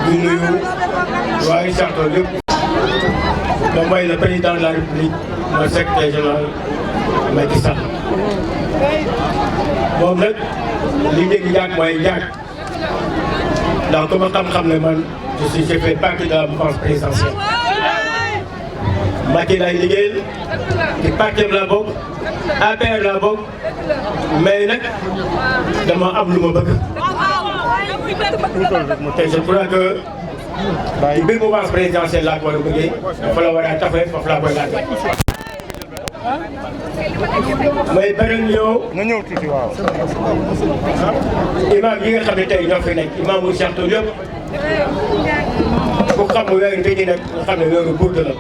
di nuyu waa Richard-Toll yëpp moom mooy le président de la République mooy secrétaire général Macky Sall moom nag li dégg njaag mooy njaag ndax ku ma xam-xam ne man j'ai fait partie de la mouvance présidentielle Macky lay liggéeyal ci parti la bokk APR la bokk mais nag dama am lu ma bëgg te je crois que ci biir mouvance présidentielle laa ko war a bëggee dafa la war a taxawee foofu laa koy laajee. may beneen nga ñëw tuuti waaw. imam yi nga xam ne tey ñoo fi nekk imam mu Richard-Toll yëpp ku xam weeru bi ñu nekk nga xam ne weeru Bourde la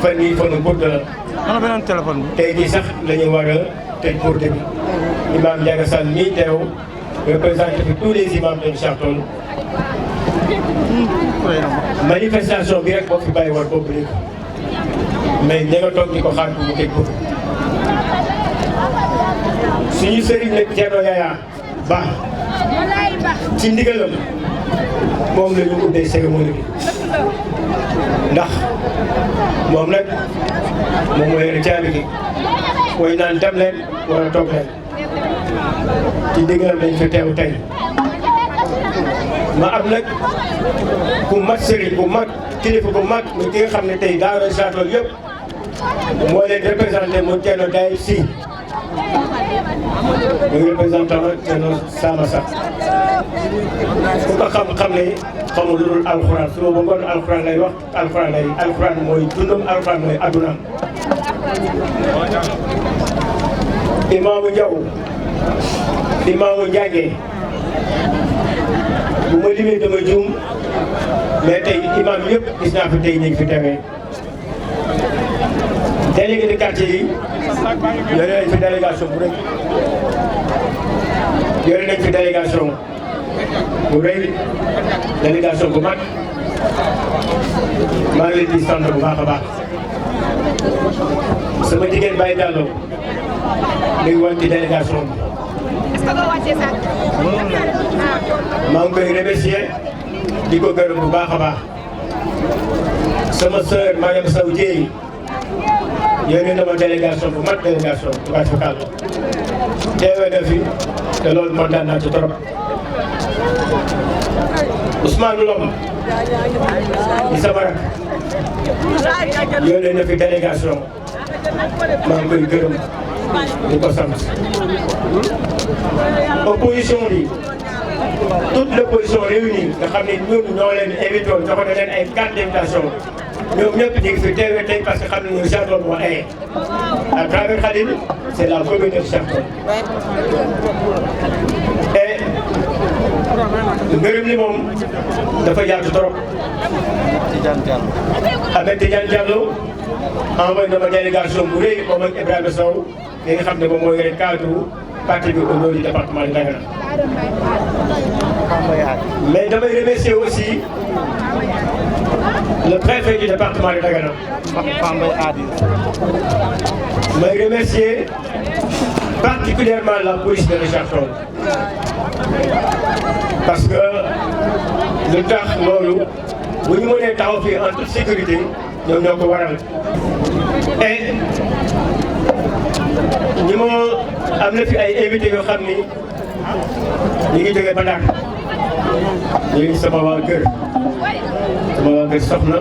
fan yii fanu Bourde la. ana beneen téléphone bi. tey jii sax la ñu war a tëj Bourde bi imam Ndiaga Sall mii teew représenté fi tous les imams de Richard-Toll. manifestation bi rek boo fi bàyyi woon boobu léegi mais ña nga toog di ko xaar mu tëj ko suñu sëriñ nag Thierno Yaya Ba ci ndigalam moom la ñu ubbee cérémonie bi ndax moom nag moom mooy yore caabi gi mooy naan dem leen wala toog leen ci ndigalam lañ fi teew tey ma am nag ku mat sëriñ bu mag kilifa bu mag mu ki nga xam ne tey daara Richard-Toll yëpp moo leen représenté mu Thierno Day Sy muy représentant Thierno Samassa ku ko xam-xam ne xamul lu dul alxuraan suba ba ngoon alxuraan lay wax alxuraan mooy dundam alxuraan mooy addunaam imaamu Ndiaw imaamu Ndiaye bu ma limee dama juum mais tey imam yëpp gis naa fi tey ñu ngi fi tewee délégué de quartier yi yore nañ fi délégation bu rëy yore nañ fi délégation bu rëy délégation bu mag maa ngi leen di sant bu baax a baax sama jigéen Baye Diallo mi ngi woon ci délégation bi. maa ngi koy remercier di ko gërëm bu baax a baax sama sœur Mariam Sow Dieye yónnee na ma délégation bu mat délégation bu baax fi kàll teewee na fi te loolu kontaan naa ci trop Ousmane Lom di sama rak yónnee na fi délégation maa ngi koy gërëm di ko sant opposition bi toute l'opposition réunie nga xam ne ñun ñoo leen invité woon joxoon na leen ay carte d'invitation ñoom ñëpp ñu ngi fi teewee tey parce que xam nañu Richard-Toll moo aye à travers Khalil c'est la commune de Richard-Toll et ngërëm li moom dafa yaatu trop. Ahmed Tidiane Diallo envoyé na ma délégation bu rëy moom ak Ibrahima Sow li nga xam ne moom mooy yore cadre parti bi au niveau du département de Dagana. mais damay remercier aussi le préfet du département de Dagana. may remercier particulièrement la police de Richard-Toll parce que lu tax loolu bu ñu mënee taxaw fii en toute sécurité ñoom ñoo ko waral et ñi ma am na fi ay invités yoo xam ni ñu ngi jógee ba Dakar ñu ngi sama waa kër soxna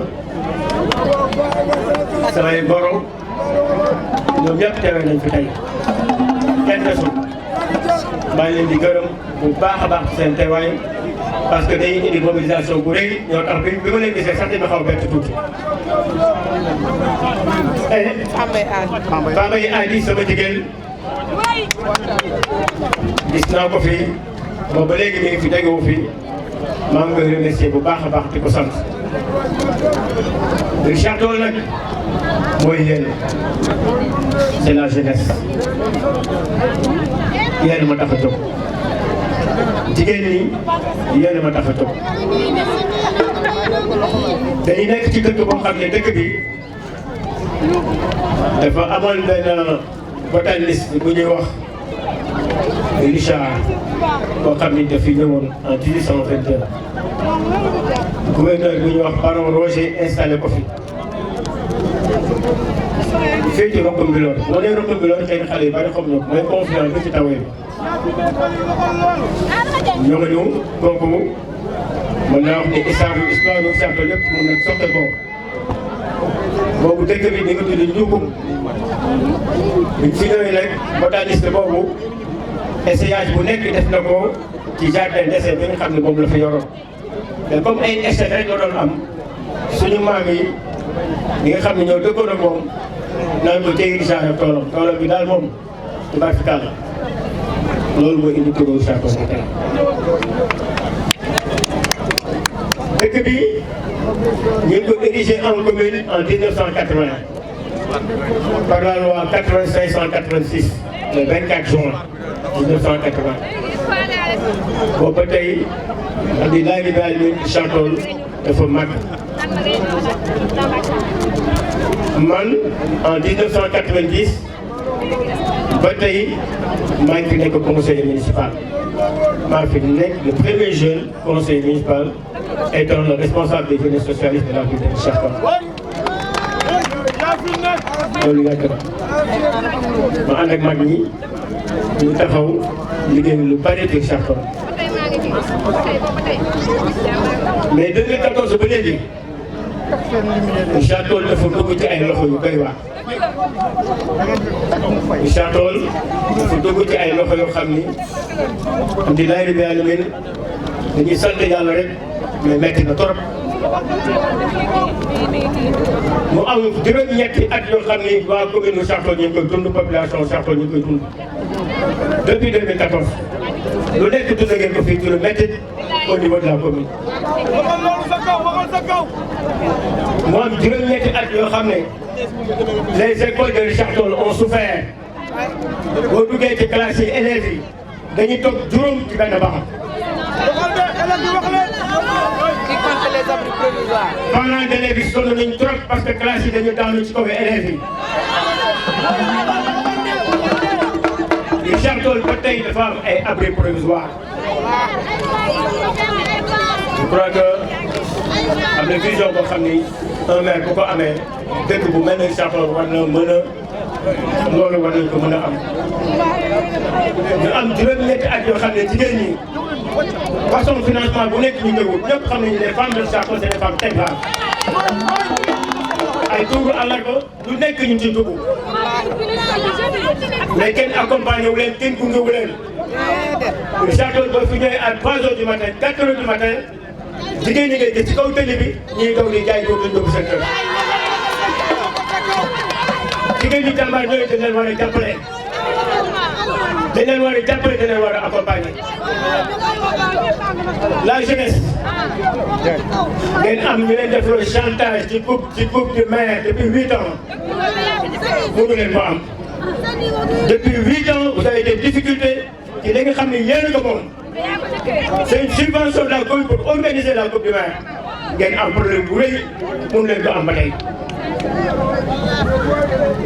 samay borom ñoom ñëpp teewee nañ fi tey kenn desul maa ngi leen di gërëm bu baax a baax seen teewaay parce que dañuy indi mobilisation bu rëy ñoo tax bi ma leen gisee sax dina xaw bett tuuti. Fambaye Adi sama jigéen gis naa ko fi boobu ba léegi mi ngi fi tegewu fi maa ngi koy remercier bu baax a baax di ko sant. Richard-Toll nag mooy yéen c'est la jeunesse yéen ma tax a jóg jigéen ñi yéen ma tax a jóg dañuy nekk ci dëkk boo xam ne dëkk bi dafa amoon benn botaniste bu ñuy wax Richard boo xam ni dafi ñëwoon en 1822 gouverneur bu ñuy wax Baron Roger installé ko fi fii ci Rock Mbilor boo nee Rock Mbilor xëy na xale yu bari xam ñoo mooy confiance bi ci tawee bi ñoo nga ñëw kooku mën naa wax ne histoire bu Sarto lépp mën na soxla ko boobu dëkk bi ni nga tudd Ndiougum biñ fi ñëwee nag botaniste boobu essayage bu nekk def na ko ci jardin d'essai bi nga xam ne boobu la fi yoroon mais comme ay essai rek la doon am suñu maam yi ñi nga xam ne ñoo dëkkoon ak moom naan ko téye genre toolam bi daal moom tubaarkalla loolu mooy indi turu Sarto bi tey. dëkk bi ñu ngi ko érigé en commune en 1980 par la loi 8586 le 24 juin 1980 boobu ba tey alhamdulilah rabbil alamin Sarto dafa màgg. man en 1990 ba tey maa ngi fi nekk conseiller municipal maa fi nekk le premier jeune conseiller municipal étant le responsable des jeunes socialistes de la ville de Sarto. loolu yàgg na ma ànd ak mag ñi ñu taxaw liggéey lu bari ci Sarto mais 2014 ba léegi Sarto dafa dugg ci ay loxo yu doy waar. Sarto dafa dugg ci ay loxo yoo xam ni alhamdulilah rabbil alamin dañuy sant yàlla rek mais metti na trop. mu am juróom-ñetti at yoo xam ni waa commune Sarto ñu ngi koy dund population Sarto ñu ngi koy dund depuis 2014 lu nekk dund ngeen ko fii ci lu métti au niveau de la commune. mu am juróom-ñetti at yoo xam ne les écoles de Sarto ont souffert boo duggee ci classe yi élèves yi dañuy toog juróom ci benn baax. parents d'élèves yi sonn nañu trop parce que classe yi dañu daanu ci kaw élèves yi. Sarto ba tey dafa am ay abri provisoire. je crois que am na vision boo xam ni un maire bu ko amee dëkk bu mel ne Sarto war na mën a loolu war nañ ko mën a am. ñu am juróom-ñetti at yoo xam ne jigéen ñi façon financement bu nekk ñu ngi wut ñëpp xam nañu les femmes de Sarto c'est des femmes ingrates. ay tuuru àllarba lu nekk ñu ci dugg mais kenn accompagné wu leen kenn gunge wu leen. Sarto ba fi ñëwee à 3 heures du matin 4 heures du matin jigéen ñi ngay gis ci kaw tëli bi ñuy daw di jaay jóg lañ seen kër. jigéen ñi jàmbaar ñooy dañ leen war a jàppale. dañ leen war a jàppale dañ leen war a accompagner. la jeunesse ngeen am ñu leen def le chantage ci coupe du maire depuis 8 ans mënu leen ko am. depuis 8 ans vous avez des difficultés ci li nga xam ne yéen a ko moom. c'est une subvention de la commune pour organiser la coupe du maire ngeen am problème bu rëy mënu leen ko am ba tey.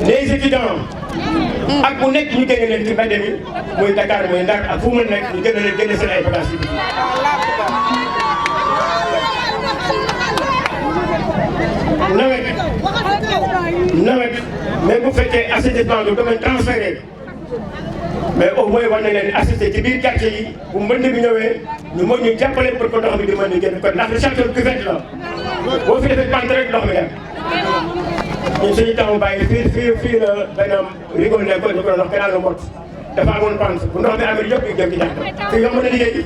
les étudiants ak bu nekk ñu génne leen ci mbedd mi muy Dakar muy Ndar ak fu mu nekk ñu génne leen génne seen ay bagages yi. nawet mais bu fekkee assainissement du domaine transféré mais au moins war na leen assister ci biir quartier yi bu mbënd bi ñëwee ñu mën ñu jàppale pour que ndox mi di mën a génn kon ndax le Sarto cuvette la boo fi defee pante rek ndox mi dem. ñun suñu taw bàyyi fii la benn rigole ne ko ñu ko doon canal Mbot dafa amoon pante bu ndox mi amee yëpp ñu jëm ci jàpp fii yomb na liggéey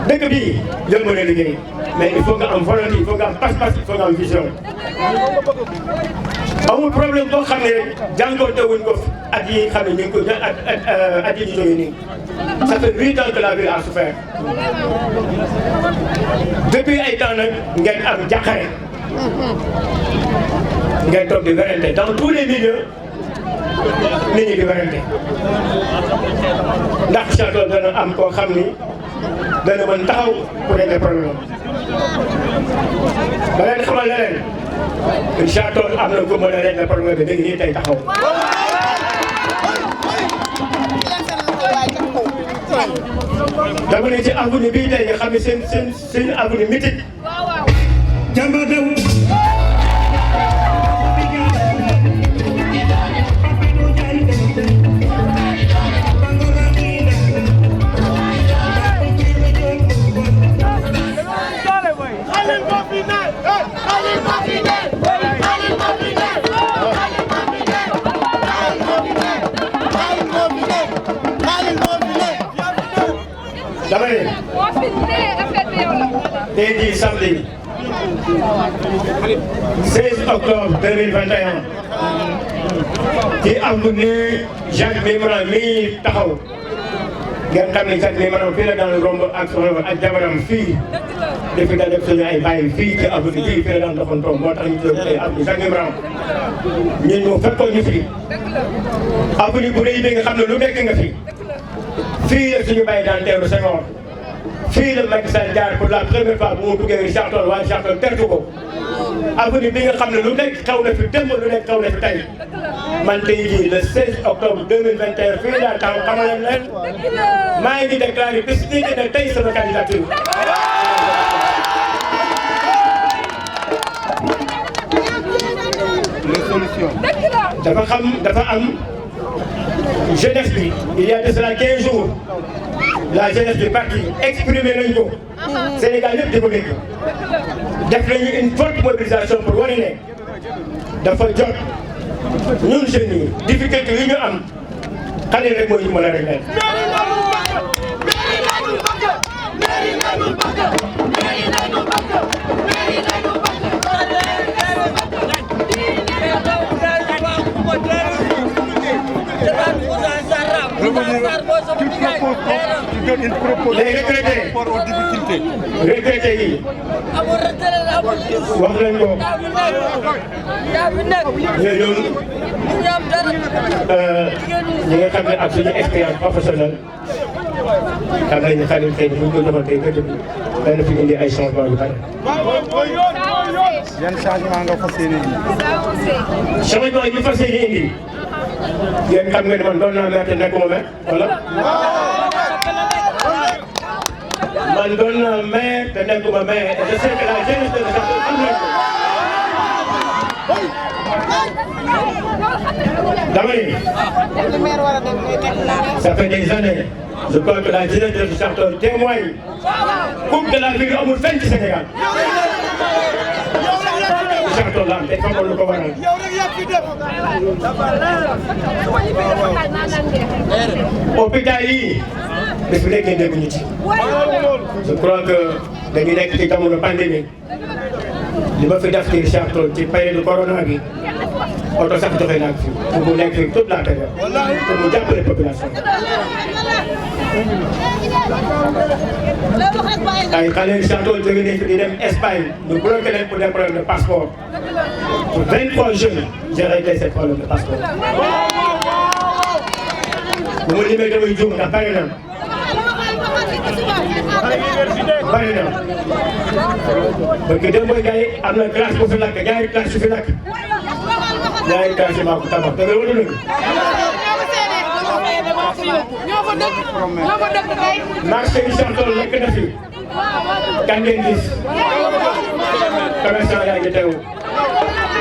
dëkk bii yomb na liggéey mais il faut nga am volonté il faut nga am pas-pas il faut nga am vision. amul problème boo xam ne jànkuwante wuñ ko at yi xam ne ñu ngi ko at yi ñu jógee nii ça fait 8 ans que la ville a souffert depuis ay temps nag ngeen am jàqare ngeen toog di werante dans tous les milieux nit ñi di werante ndax Sarto dana am koo xam ni dana mën taxaw pour régler problème ba leen xamal ne leen Sarto am na ko mën a régler problème bi léegi nii tey taxaw. dama ne ci avenue bii tey nga xam ne seen avenue mythique. Jamba Daw. dama ne tey jii samedi 16 octobre 2021 ci avenue Jacques Mimran mii taxaw ngeen xam ne Jacques Mimran fii la daan romb ak soxna ak jabaram fii depuis da def suñu ay bàyyi fii ci avenue bii fii la daan doxantoo moo tax ñu tuddee ay avenue Jacques Mimran ñun ñu fekkoon ñu fi avenue bu rëy bi nga xam ne lu nekk nga fi. fii la suñu bàyyi daan teewlu Senghor fii la Macky Sall jaar pour la première fois bu mu duggee Richard Toll waaye Richard Toll tertu ko avenue bi nga xam ne lu nekk xaw na fi démb lu nekk xaw na fi tey man tey jii le 16 octobre 2021 fii laa taw xamal leen maa ngi déclaré bés ni ne tey sama candidature. les solutions. dafa am. jeunesse bi il y a de cela 15 jours la jeunesse du parti exprimé nañ ko Sénégal yëpp di ko dégg def nañu une forte mobilisation pour wane ne dafa jot ñun jeunes yi difficulté yi ñu am xale rek moo ñu mën a régler. les retraités yi wax nañ ko ñooñu ñi nga xam ne ak suñu expérience professionnelle xam nañu xale tey bu ñu ko joxoon tey gëdd bi dana fi indi ay changement yu bari. yan changement nga fas yéene indi. changement yi ñu fas yéene indi. yéen xam nga ne man doon naa maire te nekkuma maire wala. man doon naa maire te nekkuma maire et je sais que la jeunesse de Richard Toll xam nañ ko. dama ni. ça fait des années je crois que la jeunesse de Richard Toll témoigne coupe de la ville amul fenn ci Sénégal. Richard Toll la am te xamoon lu ko waral. hôpital yi bés bu nekkee dégguñu ci. je crois que dañu nekk ci jamono pandémie li ma fi def ci Richard Toll ci période corona bi oto sax joxe naa fi pour mu nekk fi toute la période pour mu jàppale population ay xale Richard Toll jóge nañ fi di dem Espagne ñu bloqué leen pour des problèmes de passeport pour 23 jeunes j'ai réglé ces problèmes de passeport bu ma limee damay juum ndax bari na bari na parce que démb gars yi am na classe bu fi lakk ñaari classe yu fi lakk ñaari classe yi maa ko tabax dëgg la wala dëgg. marché Richard Toll lekk na fi kan ngeen gis commerçant yaa ngi teew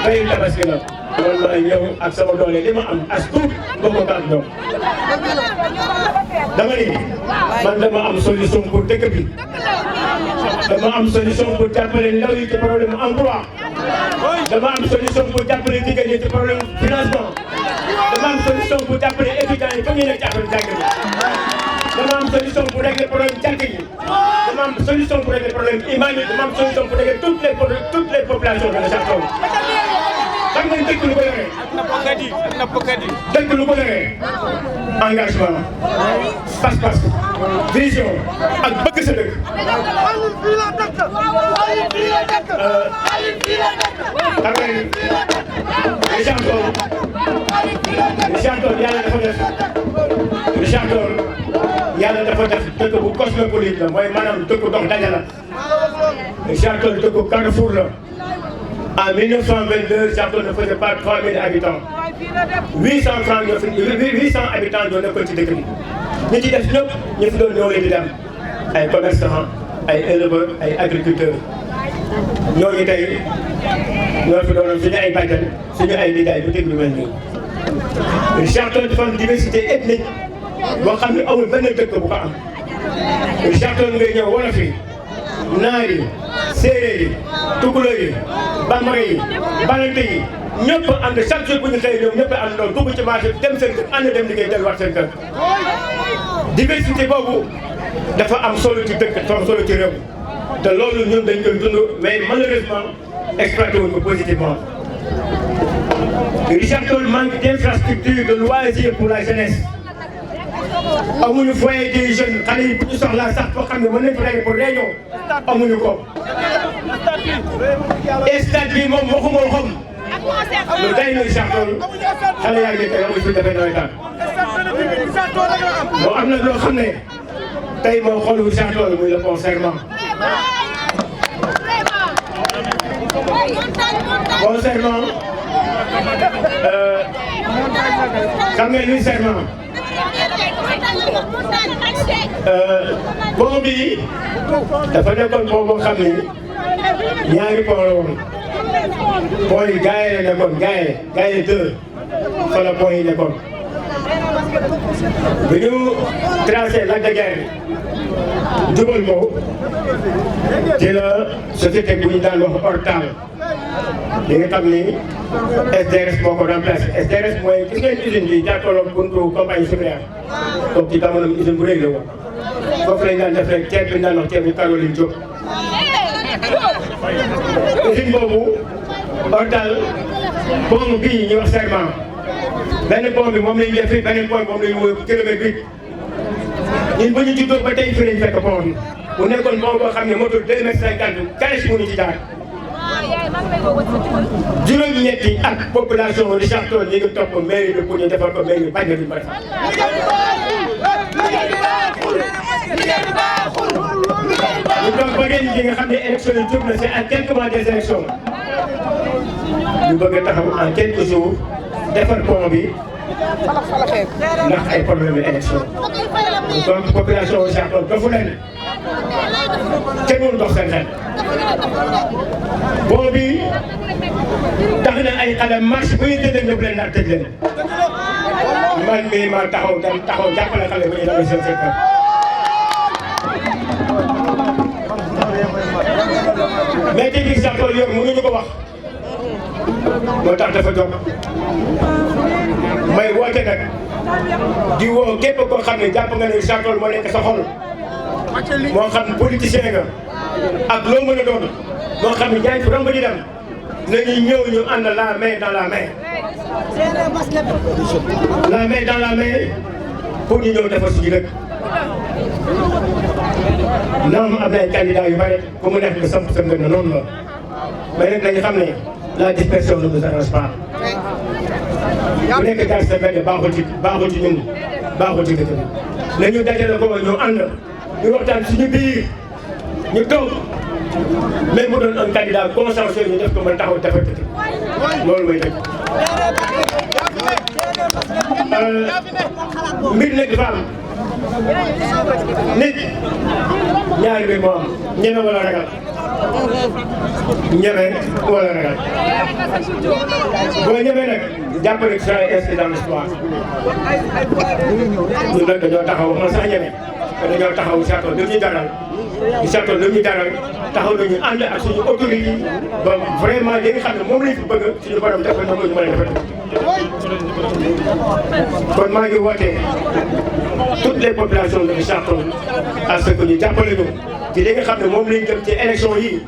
bay tabaski la loolu ma ñëw ak sama doole li ma am as tuut bokk ak ñoom dama ni man dama am solution pour dëkk bi dama am solution pour jàppale ndaw yi ci problème emploi dama am solution pour jàppale jigéen ñi ci problème financement dama am solution pour jàppale étudiants yi fa ñu nekk ci affaire jàng bi dama am solution pour régler problème jàkk yi dama am solution pour régler problème imam yi dama am solution pour régler toutes les populations de Richard Toll. xam nga dëkk lu ko yoree. dëkk lu ko yoree. engagement. pas-pas. vision ak bëgg sa dëkk. xam nga ni Richard Toll yàlla dafa def Richard Toll yàlla dafa def dëkk bu cosmopolite la mooy maanaam dëkk dox daje la Richard Toll dëkk Carrefour la. En 1922, Richard Toll ne faisait pas 3000 habitants. 800 habitants ñoo nekkoon ci dëkk bi. ñi ci def ñëpp ñu fi doon ñoo leen di dem ay commerçants ay éleveurs ay agriculteurs ñooñu tey ñoo fi doonoon suñu ay bàjjan suñu ay nijaay bu déglu mel nii. Richard Toll dafa am diversité ethnique boo xam ne amul benn dëkk bu ko am. Richard Toll ngay ñëw wolof yi naar yi séeréer yi tukulóor yi bambara yi balante yi ñëpp ànd chaque jour bu ñu xëy ñoom ñëpp a ànd doon dugg ci marché dem seen kër ànd dem liggéey delluwaat seen kër. diversité boobu dafa am solo ci dëkk dafa am solo ci réew te loolu ñun dañ koy dund mais malheureusement exploité wuñ ko positivement. Richard Toll manque d'infrastructure de loisirs pour la jeunesse. amuñu foyer des jeunes xale yi bu ñu soxlaa sax foo xam ne mën nañu fa pour réunion amuñu ko. stade bi moom waxuma waxum lu day na Richard Toll xale yaa ngi tey amul fi defee nawetaan. moo am na loo xam ne tey moo xool Richard Toll muy le pont Serment. pont Serment xam ngeen luy Serment. pont bi dafa nekkoon pont boo xam ni ñaari pont la woon pont yi Gaye la nekkoon Gaye 2 fa la pont yi nekkoon. bu ñu tracé Lac de Guiers jubal ko ci la société bu ñu daan wax Ortal li nga xam ni SDRS moo ko remplacé SDRS mooy gis ngeen usine bi jàkkaarloog buntu compagnie sucrière donc ci jamono usine bu rëy la woon foofu lañ daan def rek ceeb bi ñu daan wax ceeb bu Caroline Diop. usine boobu Ortal pont bii ñuy wax Serment benn pont bi moom la ñu def fii beneen pont moom la ñu wóor kilomètre bi ñun ba ñu juddoo ba tey fii lañ fekk pont bi bu nekkoon pont boo xam ne motul 2,50 mètres calèche mënu ci jaar. juróom-ñetti at population Richard Toll ñu ngi topp mairie bi pour ñu defal ko mairie bañ na duñ ko defal. ñu toog ba ngeen gi nga xam ne élection yi jub na c'est à quelques mois des élections ñu bëgg a taxaw en quelques jours defar pont bi ndax ay problème élection donc population Richard Toll dafa leen kenn mënu dox seen xel. pont bi tax na ay xale marche bu ñu jëndee ñëpp leen daal tëj leen man mii ma taxaw jàppale xale bu ñu demee seen secteur. mais tey jii Richard Toll yor mënuñu ko wax moo tax dafa jóg may woote nag di woo képp koo xam ne jàpp nga ne Richard Toll moo nekk sa xol moo xam politicien nga ak loo mën a doon moo xam ne jaay fi romb di dem nañu ñëw ñu ànd la main dans la main. la main dans la main pour ñu ñëw defar suñu dëkk. naam am na ay candidats yu bare ku mu nekk nga samp sa ngën na noonu la mais nag nañu xam ne la dispersion ne nous arrange pas. bu nekk jaar sa mbedd baaxul ci ñun baaxul ci dëkk bi nañu dajale ko ñu ànd ñu waxtaan suñu biir ñu toog même bu doon un candidat consensuel ñu def ko mën taxaw defar dëkk loolu mooy dëkk. mbir nag dafa am nit ñaari mbir moo am ñeme wala ragal ñeme wala ragal boo ñemee nag jàpp ne ça est inscrit dans l'histoire ñun nag dañoo taxaw wax na sax ñeme te dañoo taxaw Richard Toll lu ñu jaral Richard Toll lu ñu jaral taxaw nañu ànd ak suñu autorité yi ba vraiment li nga xam ne moom lañ fi bëgg suñu borom def na ko ñu mën a defal kon maa ngi woote toutes les populations de Richard Toll à ce que ñu jàppale ñu ci li nga xam ne moom lañ jëm ci élection yi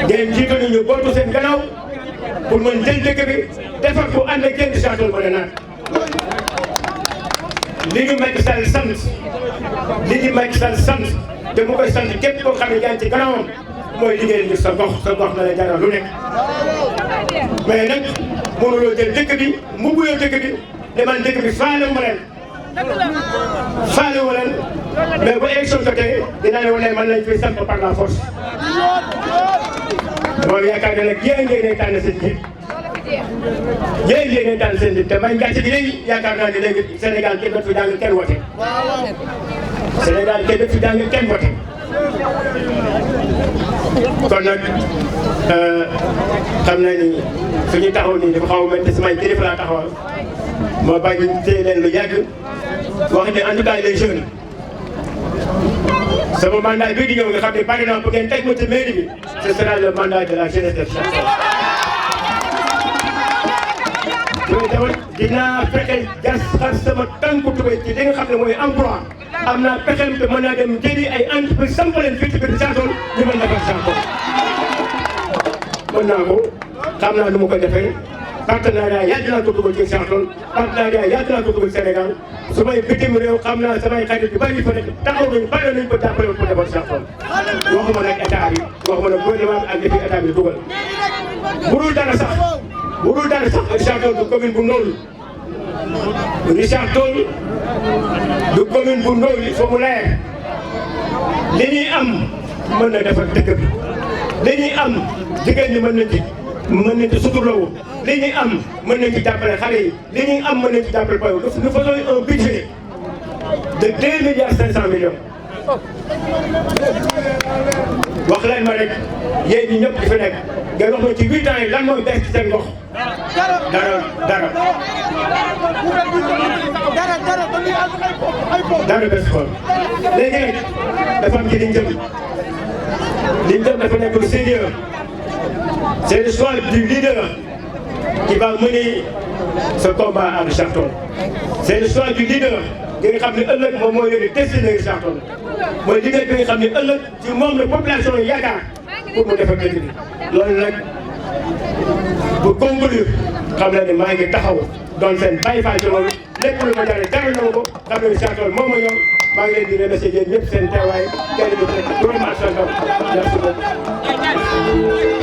ngeen jiitu ñu bootu seen gannaaw pour mën jël dëkk bi defar ko ànd ak yéen Richard Toll mën a naat li ñu Macky Sall sant te mu koy sant képp koo xam ne yaa ngi ci gannaawam mooy liggéey ngir sa gox na la jaral lu nekk mais nag mënuloo jël dëkk bi mbubuyoo dëkk bi demal dëkk bi faale wu leen mais bu élection jotee dinaa ne wane man lañ fi samp par la force. moom yaakaar ne nag yéen a ngi tànn seen njiit yéen yéen daan seen nit te may gàcce gi léegi yaakaar naa ne léegi Sénégal kenn dootu fi jàng kenn wote Sénégal kenn dootu fi jàng kenn wote kon nag xam naa ni suñu taxaw nii dafa xaw a mel ni samay kilifa laa taxawal ma bañ téye leen lu yàgg wax ne en tout cas les jeunes sama mandat bii di ñëw nga xam ne par exemple bu ngeen teg ma ci mairie bi ce sera le mandat de la jeunesse de Thiès. yooyu tamit dinaa fexe gas xas sama tànku tubéy ci li nga xam ne mooy emploi am naa pexeem te mën naa dem jëli ay entreprise samp leen fii ci biir Thiès ñu mën defar Thiès mën naa ko xam naa nu ma ko defee partenariat yàgg naa ko dugal ci Thiès partenariat yàgg naa ko dugal Sénégal su may bitim réew xam naa samay xarit yu bari fa nekk taxaw nañu bari nañu ko jàppale pour defar Thiès waxuma nag état bi waxuma nag gouvernement bi ak li fi état bi dugal bu dul dara sax Richard Toll du commune bu Ndol Richard Toll du commune bu Ndol il faut mu leer li ñuy am mën na defar dëkk bi li ñuy am jigéen ñi mën nañ ci suturloo li ñuy am mën nañ ci jàppale xale yi li ñuy am mën nañ ci jàppale payo nous faisons un budget de 2 milliards 500 millions wax leen ma rek yéen ñi ñëpp di fi nekk ngeen wax ma ci 8 ans yi lan mooy bees ci seen gox dara bés xool léegi nag dafa am ci liñ jëm dafa nekk lu sérieux c'est le choix du leader qui va mener ce combat à Richard Toll c'est le choix du leader ki nga xam ne ëllëg moom moo yore destiné Richard Toll mooy liggéey bi nga xam ne ëllëg ci moom la population yi yaakaar pour mu defar dëkk bi loolu nag pour conclure xam naa ne maa ngi taxaw doon seen bàyyi faa ci loolu lépp lu ma jaaree jaral na ma ko xam ne Richard Toll moom ma ñor maa ngi leen di remercier yéen ñëpp seen teewaay kenn du nekk juróomi at merci beaucoup